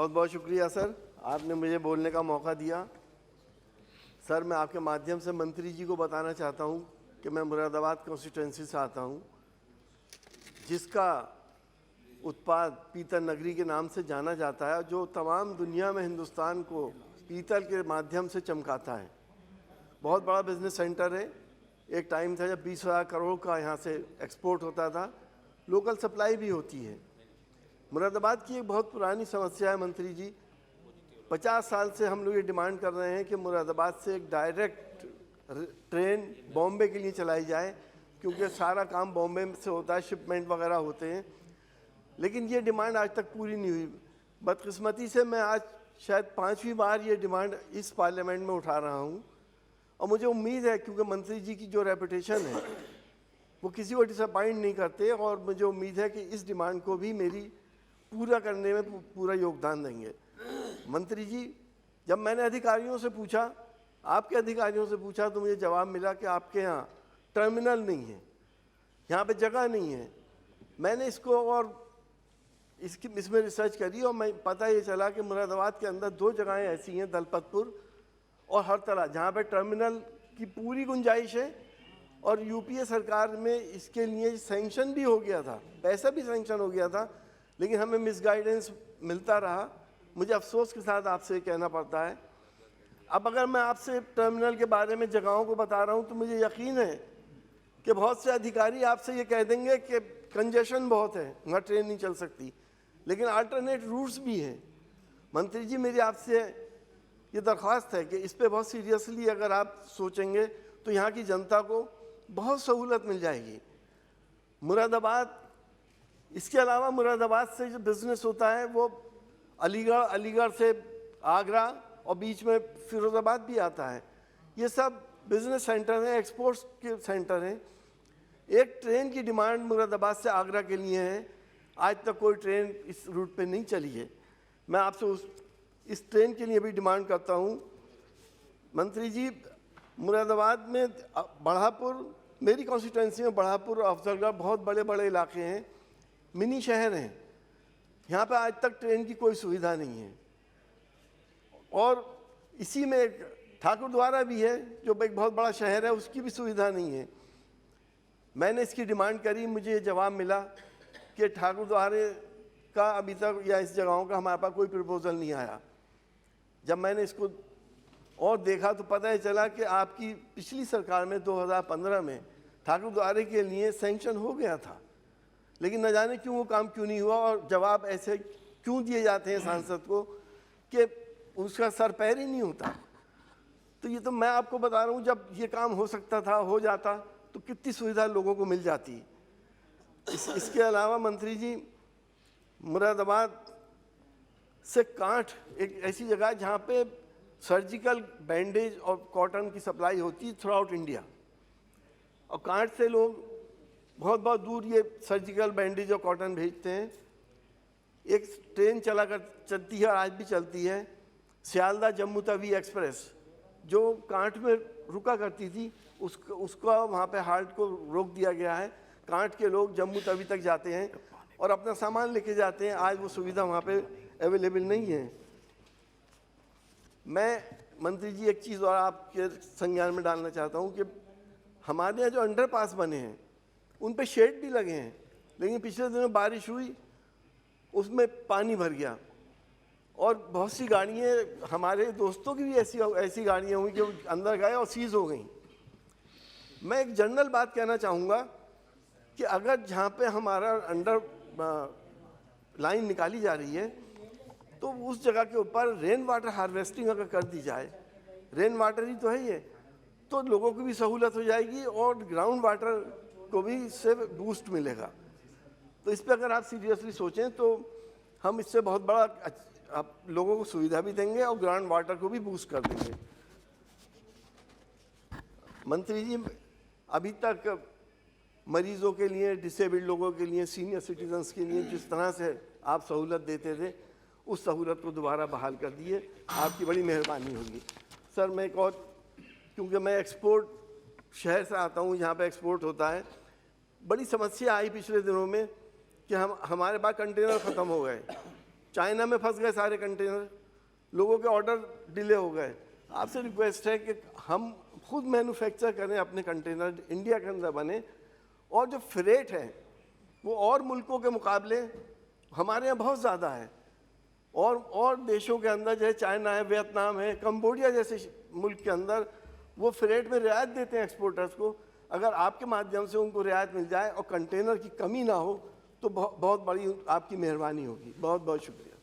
बहुत बहुत शुक्रिया सर, आपने मुझे बोलने का मौका दिया। सर, मैं आपके माध्यम से मंत्री जी को बताना चाहता हूं कि मैं मुरादाबाद कॉन्स्टिट्यूंसी से आता हूं, जिसका उत्पाद पीतल नगरी के नाम से जाना जाता है, जो तमाम दुनिया में हिंदुस्तान को पीतल के माध्यम से चमकाता है। बहुत बड़ा बिजनेस सेंटर है। एक टाइम था जब 20,000 करोड़ का यहाँ से एक्सपोर्ट होता था। लोकल सप्लाई भी होती है। मुरादाबाद की एक बहुत पुरानी समस्या है मंत्री जी। 50 साल से हम लोग ये डिमांड कर रहे हैं कि मुरादाबाद से एक डायरेक्ट ट्रेन बॉम्बे के लिए चलाई जाए, क्योंकि सारा काम बॉम्बे से होता है, शिपमेंट वगैरह होते हैं। लेकिन ये डिमांड आज तक पूरी नहीं हुई। बदकिस्मती से मैं आज शायद 5वीं बार ये डिमांड इस पार्लियामेंट में उठा रहा हूँ, और मुझे उम्मीद है, क्योंकि मंत्री जी की जो रेपुटेशन है वो किसी को डिसअपॉइंट नहीं करते, और मुझे उम्मीद है कि इस डिमांड को भी मेरी पूरा करने में पूरा योगदान देंगे। मंत्री जी, जब मैंने अधिकारियों से पूछा, आपके अधिकारियों से पूछा, तो मुझे जवाब मिला कि आपके यहाँ टर्मिनल नहीं है, यहाँ पे जगह नहीं है। मैंने इसको और इसमें रिसर्च करी, और मैं पता ये चला कि मुरादाबाद के अंदर 2 जगहें ऐसी हैं, दलपतपुर और हरतला, जहाँ पे टर्मिनल की पूरी गुंजाइश है। और यूपीए सरकार में इसके लिए सैंक्शन भी हो गया था, पैसा भी सैंक्शन हो गया था, लेकिन हमें मिसगाइडेंस मिलता रहा। मुझे अफसोस के साथ आपसे कहना पड़ता है। अब अगर मैं आपसे टर्मिनल के बारे में जगहों को बता रहा हूँ, तो मुझे यकीन है कि बहुत से अधिकारी आपसे ये कह देंगे कि कंजेशन बहुत है, वहाँ ट्रेन नहीं चल सकती, लेकिन अल्टरनेट रूट्स भी हैं। मंत्री जी, मेरी आपसे ये दरख्वास्त है कि इस पे बहुत सीरियसली अगर आप सोचेंगे तो यहाँ की जनता को बहुत सहूलत मिल जाएगी। मुरादाबाद, इसके अलावा मुरादाबाद से जो बिज़नेस होता है वो अलीगढ़ से आगरा और बीच में फिरोज़ाबाद भी आता है। ये सब बिज़नेस सेंटर हैं, एक्सपोर्ट्स के सेंटर हैं। एक ट्रेन की डिमांड मुरादाबाद से आगरा के लिए है। आज तक कोई ट्रेन इस रूट पे नहीं चली है। मैं आपसे इस ट्रेन के लिए भी डिमांड करता हूँ। मंत्री जी, मुरादाबाद में बढ़ापुर, मेरी कॉन्स्टिट्यूंसी में बढ़ापुर और अफजलगढ़ बहुत बड़े बड़े इलाके हैं, मिनी शहर हैं। यहाँ पे आज तक ट्रेन की कोई सुविधा नहीं है। और इसी में एक ठाकुरद्वारा भी है, जो एक बहुत बड़ा शहर है, उसकी भी सुविधा नहीं है। मैंने इसकी डिमांड करी, मुझे जवाब मिला कि ठाकुरद्वारे का अभी तक या इस जगहों का हमारे पास कोई प्रपोजल नहीं आया। जब मैंने इसको और देखा तो पता ही चला कि आपकी पिछली सरकार में 2015 में ठाकुरद्वारे के लिए सैंक्शन हो गया था, लेकिन न जाने क्यों वो काम क्यों नहीं हुआ, और जवाब ऐसे क्यों दिए जाते हैं सांसद को कि उसका सर पैर ही नहीं होता। तो ये तो मैं आपको बता रहा हूँ, जब ये काम हो सकता था, हो जाता, तो कितनी सुविधा लोगों को मिल जाती। इसके अलावा मंत्री जी, मुरादाबाद से कांठ एक ऐसी जगह है जहाँ पे सर्जिकल बैंडेज और कॉटन की सप्लाई होती है थ्रू आउट इंडिया, और कांठ से लोग बहुत बहुत दूर ये सर्जिकल बैंडेज और कॉटन भेजते हैं। एक ट्रेन चलती है, आज भी चलती है, सियालदा जम्मू तवी एक्सप्रेस, जो कांठ में रुका करती थी, उसका वहाँ पे हाल्ट को रोक दिया गया है। कांठ के लोग जम्मू तवी तक जाते हैं और अपना सामान लेके जाते हैं। आज वो सुविधा वहाँ पे अवेलेबल नहीं है। मैं मंत्री जी एक चीज़ और आपके संज्ञान में डालना चाहता हूँ कि हमारे यहाँ जो अंडरपास बने हैं उन पे शेड भी लगे हैं, लेकिन पिछले दिनों बारिश हुई, उसमें पानी भर गया, और बहुत सी गाड़ियाँ, हमारे दोस्तों की भी ऐसी गाड़ियाँ हुई जो अंदर गए और सीज हो गई। मैं एक जनरल बात कहना चाहूँगा कि अगर जहाँ पे हमारा अंडर लाइन निकाली जा रही है, तो उस जगह के ऊपर रेन वाटर हार्वेस्टिंग अगर कर दी जाए, रेन वाटर ही तो है ये, तो लोगों को भी सहूलत हो जाएगी और ग्राउंड वाटर को भी इससे बूस्ट मिलेगा। तो इस पर अगर आप सीरियसली सोचें तो हम इससे बहुत बड़ा आप लोगों को सुविधा भी देंगे और ग्राउंड वाटर को भी बूस्ट कर देंगे। मंत्री जी, अभी तक मरीजों के लिए, डिसेबल्ड लोगों के लिए, सीनियर सिटीजन्स के लिए जिस तरह से आप सहूलत देते थे, उस सहूलत को दोबारा बहाल कर दिए। आपकी बड़ी मेहरबानी होगी। सर, मैं एक और, क्योंकि मैं एक्सपोर्ट शहर से आता हूँ, यहाँ पे एक्सपोर्ट होता है, बड़ी समस्या आई पिछले दिनों में कि हमारे पास कंटेनर ख़त्म हो गए। चाइना में फंस गए सारे कंटेनर, लोगों के ऑर्डर डिले हो गए। आपसे रिक्वेस्ट है कि हम खुद मैन्युफैक्चर करें, अपने कंटेनर इंडिया के अंदर बने, और जो फ्रेट है वो और मुल्कों के मुकाबले हमारे यहाँ बहुत ज़्यादा है, और देशों के अंदर जैसे चाइना है, वियतनाम है, कंबोडिया जैसे मुल्क के अंदर वो फ्रेट में रियायत देते हैं एक्सपोर्टर्स को। अगर आपके माध्यम से उनको रियायत मिल जाए और कंटेनर की कमी ना हो तो बहुत बड़ी आपकी मेहरबानी होगी। बहुत बहुत शुक्रिया।